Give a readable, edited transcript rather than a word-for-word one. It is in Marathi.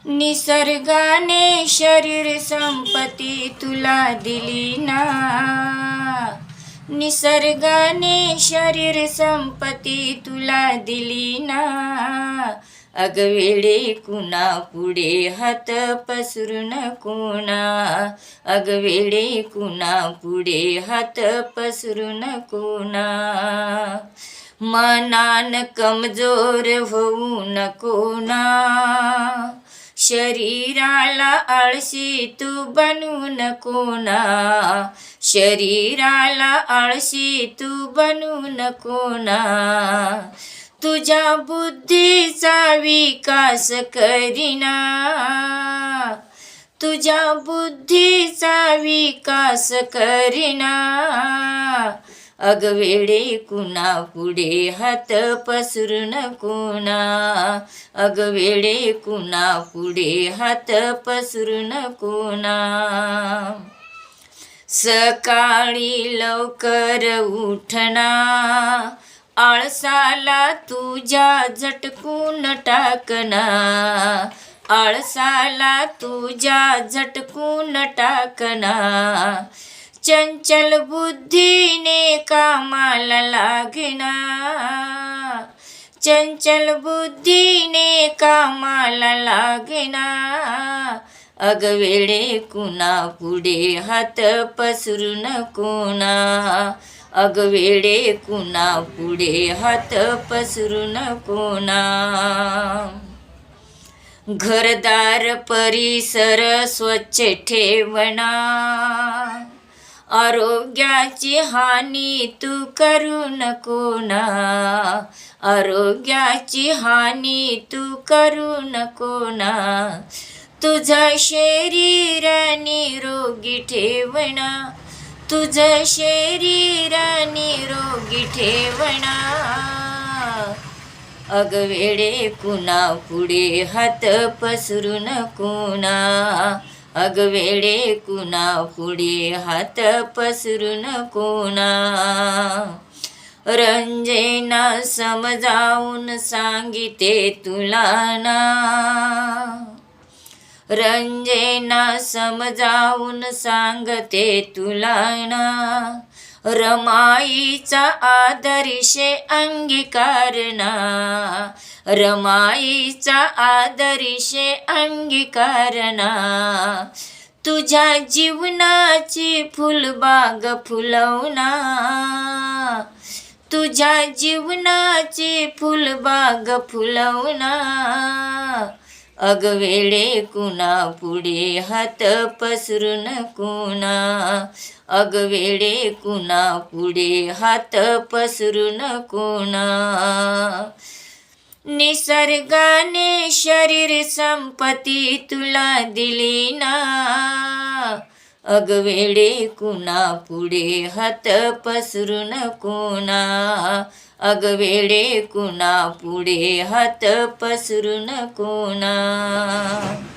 निसर्गाने शरीर संपत्ती तुला दिली ना. निसर्गाने शरीर संपत्ती तुला दिली ना. अग वेडे कुणा पुढे हात पसरू नको ना. अग वेडे कुणा पुढे हात पसरू नको ना. मनान कमजोर होऊ नको ना. शरीराला आळशी तू बनवू नको ना. शरीराला आळशी तू बनवू नको ना. तुझ्या बुद्धीचा विकास करीना. तुझ्या बुद्धीचा विकास करीना. अग वेडे कुणा पुढे हात पसरू नको ना. अग वेडे कुणा पुढे हात पसरू नको ना. सकाळी लवकर उठना. आळसाला तुझ्या झटकून टाकना. आळसाला तुझ्या झटकून टाकना. चंचल बुद्धीने कामाला लागना. चंचल बुद्धीने कामाला लागना. अग वेडे कुणा पुढे हात पसरू नको ना. अग वेडे कुणा पुढे हात पसरू नको ना. घरदार परिसर स्वच्छ ठेवना. आरोग्याची हानी तू करू नको ना. आरोग्याची हानी तू करू नको ना. तुझं शरीर निरोगी ठेवना. तुझं शरीर निरोगी ठेवना. अग वेडे कुणा पुढे हात पसरू नको ना. अग वेडे कुणा पुढे हात पसरू नको ना. रंजना समजावून सांगिते तुला ना. रंजना समजावून सांगते तुला ना. रमाईचा आदर्श अंगीकारना. रमाईचा आदर्श अंगीकारना. तुझ्या जीवनाची फुलबाग फुलवना. तुझ्या जीवनाची फुलबाग फुलवना. अग वेडे कुणा पुढे हात पसरू नको ना. अग वेडे कुणा पुढे हात पसरू नको ना. निसर्गाने शरीर संपत्ती तुला दिली ना. अग वेडे कुणा पुढे हात पसरू नको ना. अग वेडे कुणा पुढे हात पसरू नको ना.